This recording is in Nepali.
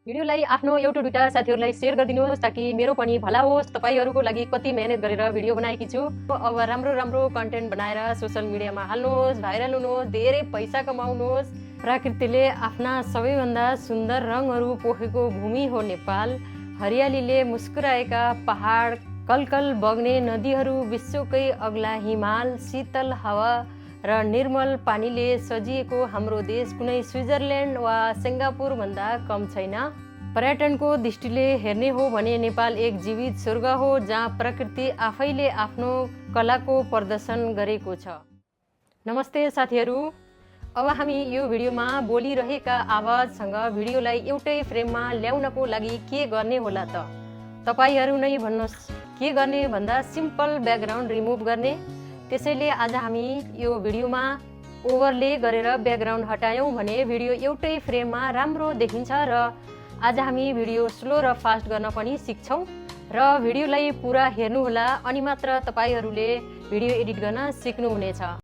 भिडियोलाई आफ्नो एउटा दुईटा साथीहरूलाई शेयर गरिदिनुहोस् ताकि मेरो पनि भला होस्। तपाईहरूको लागि कति मेहनत गरेर भिडियो बनाएकी छु। अब राम्रो कन्टेन्ट बनाएर सोशल मिडियामा हाल्नुहोस्, भाइरल हुनुहोस्, धेरै पैसा कमाउनुहोस्। प्रकृतिले आफ्ना सबैभन्दा सुन्दर रङहरू पोखेको भूमि हो नेपाल। हरियालीले मुस्कुराएका पहाड, कलकल बग्ने नदीहरू, विश्वकै अग्ला हिमाल, शीतल हावा र निर्मल पानीले सजिएको हाम्रो देश कुनै स्विजरल्यान्ड वा सिङ्गापुर भन्दा कम छैन। पर्यटनको दृष्टिले हेर्ने हो भने नेपाल एक जीवित स्वर्ग हो जहाँ प्रकृति आफैले आफ्नो कलाको प्रदर्शन गरेको छ। नमस्ते साथीहरू, अब हामी यो भिडियोमा बोलिरहेका आवाजसँग भिडियोलाई एउटै फ्रेममा ल्याउनको लागि के गर्ने होला त? तपाईहरू नै भन्नुहोस्। के गर्ने भन्दा सिम्पल ब्याकग्राउन्ड रिमुभ गर्ने। त्यसैले आज हामी यो भिडियोमा ओभरले गरेर ब्याकग्राउन्ड हटायौँ भने भिडियो एउटै फ्रेममा राम्रो देखिन्छ र आज हामी भिडियो स्लो र फास्ट गर्न पनि सिक्छौँ र भिडियोलाई पुरा हेर्नुहोला अनि मात्र तपाईहरूले भिडियो एडिट गर्न सिक्नुहुनेछ।